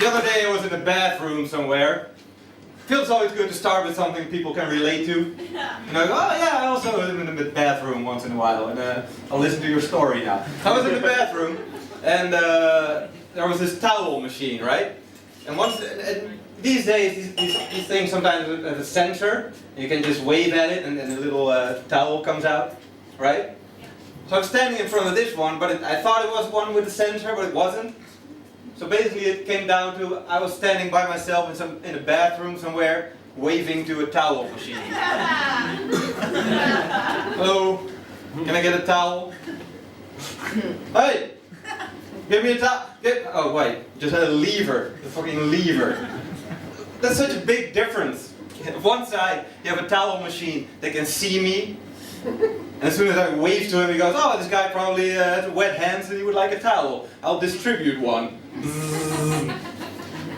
The other day I was in the bathroom somewhere. Feels always good to start with something people can relate to. And I go, oh yeah, I also live in the bathroom once in a while, and I'll listen to your story now. I was in the bathroom, and there was this towel machine, right? And these days, these things sometimes have a sensor, and you can just wave at it, and then a little towel comes out, right? So I'm standing in front of this one, but I thought it was one with a sensor, but it wasn't. So basically it came down to, I was standing by myself in a bathroom somewhere, waving to a towel machine. Hello, can I get a towel? Hey, give me a towel. Oh wait, just had a lever, the fucking lever. That's such a big difference. On one side, you have a towel machine that can see me. And as soon as I wave to him, he goes, oh, this guy probably has wet hands and he would like a towel. I'll distribute one.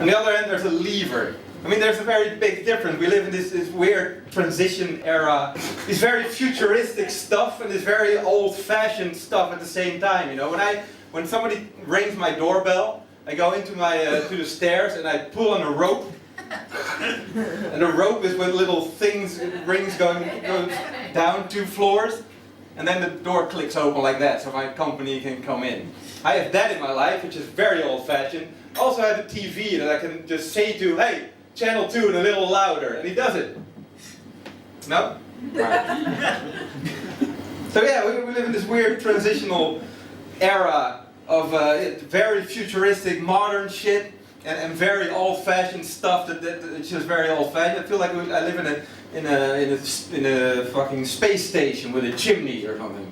On the other end, there's a lever. I mean, there's a very big difference. We live in this weird transition era. This very futuristic stuff and this very old-fashioned stuff at the same time. You know, when somebody rings my doorbell, I go into to the stairs and I pull on a rope. And the rope is with little things, rings going down 2 floors, and then the door clicks open like that, so my company can come in. I have that in my life, which is very old-fashioned. Also I have a TV that I can just say to, hey, channel 2 and a little louder, and he does it. No? So yeah, we live in this weird transitional era of very futuristic, modern shit. And very old-fashioned stuff it's just very old-fashioned. I feel like I live in a fucking space station with a chimney or something.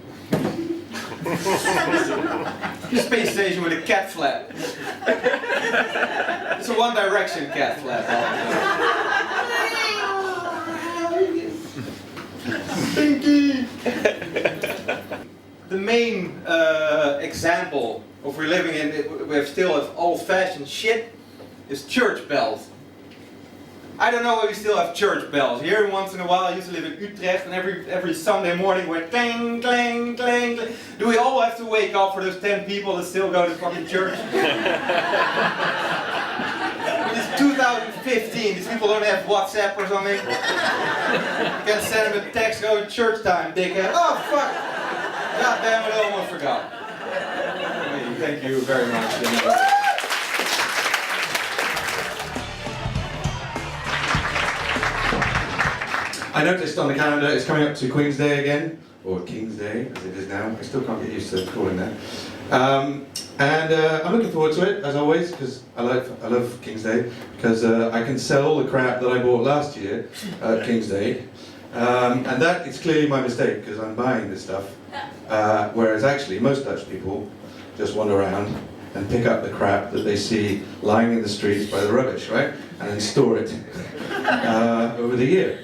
Space station with a cat flap. It's a One Direction cat flap. Stinky. The main example of we're living in, we still have old-fashioned shit, is church bells. I don't know why we still have church bells. Here once in a while, I used to live in Utrecht, and every Sunday morning went clang, clang, clang, clang. Do we all have to wake up for those 10 people that still go to fucking church? It's 2015, these people don't have WhatsApp or something. You can send them a text, go church time, dickhead. Oh fuck! God damn it, I almost forgot. Thank you very much. I noticed on the calendar it's coming up to Queen's Day again, or King's Day as it is now. I still can't get used to calling that. I'm looking forward to it as always because I love King's Day because I can sell all the crap that I bought last year at King's Day, and that is clearly my mistake because I'm buying this stuff, whereas actually most Dutch people just wander around and pick up the crap that they see lying in the streets by the rubbish, right? And then store it over the year.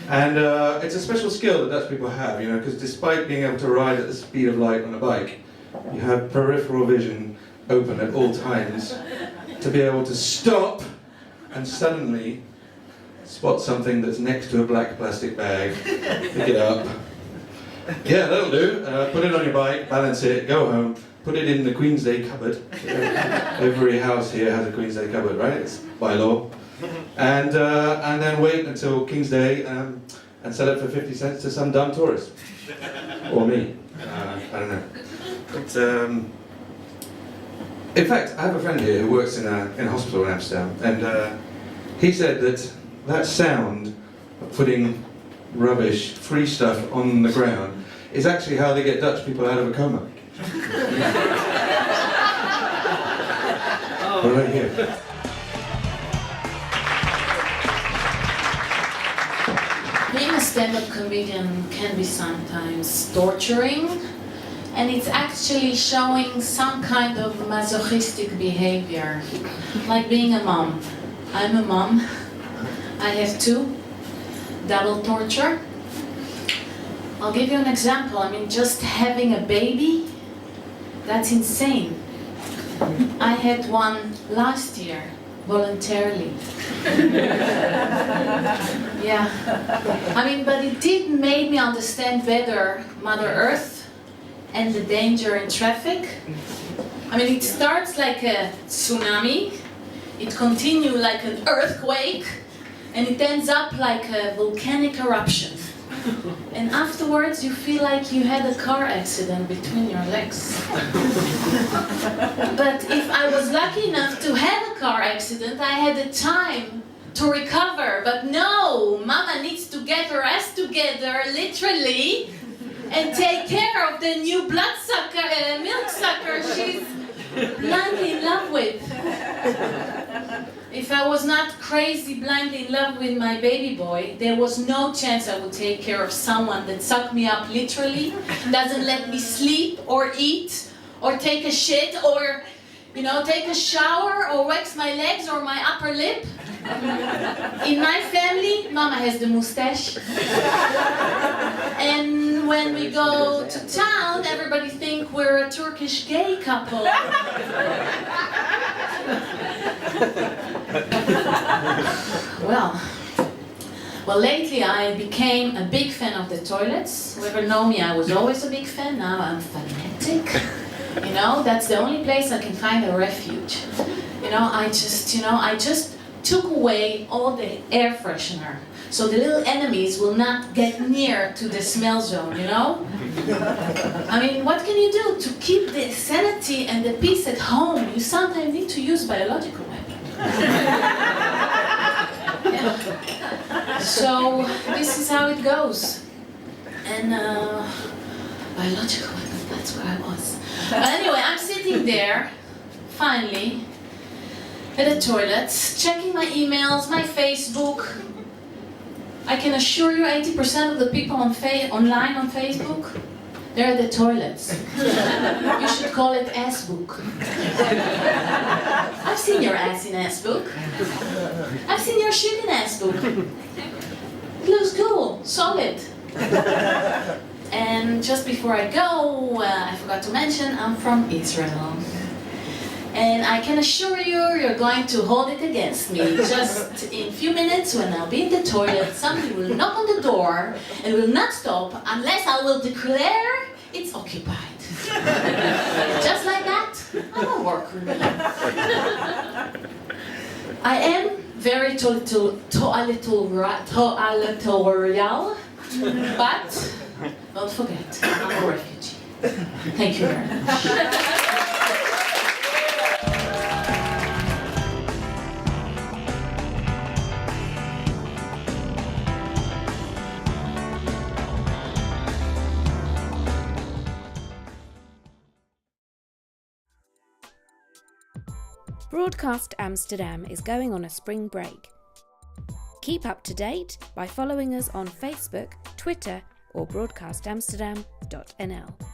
And it's a special skill that Dutch people have, you know, because despite being able to ride at the speed of light on a bike, you have peripheral vision open at all times to be able to stop and suddenly spot something that's next to a black plastic bag, pick it up. Yeah, that'll do. Put it on your bike, balance it, go home, put it in the Queen's Day cupboard. Every house here has a Queen's Day cupboard, right? It's by law. And then wait until King's Day and sell it for 50 cents to some dumb tourist. Or me. I don't know. But, in fact, I have a friend here who works in a hospital in Amsterdam, and he said that sound of putting rubbish, free stuff on the ground is actually how they get Dutch people out of a coma. Right here. Being a stand-up comedian can be sometimes torturing, and it's actually showing some kind of masochistic behavior, like being a mom. I'm a mom. I have 2. Double torture. I'll give you an example. I mean, just having a baby, that's insane. I had one last year, voluntarily. Yeah. I mean, but it did make me understand better Mother Earth and the danger in traffic. I mean, it starts like a tsunami, it continues like an earthquake, and it ends up like a volcanic eruption. And afterwards you feel like you had a car accident between your legs. But if I was lucky enough to have a car accident, I had the time to recover. But no, Mama needs to get her ass together, literally, and take care of the new milk sucker she's blindly in love with. If I was not crazy blindly in love with my baby boy, there was no chance I would take care of someone that sucked me up literally, doesn't let me sleep or eat or take a shit or, take a shower or wax my legs or my upper lip. In my family, Mama has the mustache. And when we go to town, everybody thinks we're a Turkish gay couple. Well, lately I became a big fan of the toilets. Whoever know me, I was always a big fan. Now I'm fanatic. That's the only place I can find a refuge. I just took away all the air freshener, so the little enemies will not get near to the smell zone, I mean, what can you do to keep the sanity and the peace at home? You sometimes need to use biological weapons. Yeah. So, this is how it goes. And, biological weapons, that's where I was. But anyway, I'm sitting there, finally, at the toilets, checking my emails, my Facebook. I can assure you 80% of the people online on Facebook, they're at the toilets. You should call it ass-book. I've seen your ass in ass-book. I've seen your shit in ass-book. It looks cool, solid. And just before I go, I forgot to mention, I'm from Israel. And I can assure you, you're going to hold it against me. Just in a few minutes, when I'll be in the toilet, somebody will knock on the door and will not stop unless I will declare it's occupied. Just like that, I'm a war criminal. I am very toiletorial, but don't forget, I'm a refugee. Thank you very much. Broadcast Amsterdam is going on a spring break. Keep up to date by following us on Facebook, Twitter or broadcastamsterdam.nl.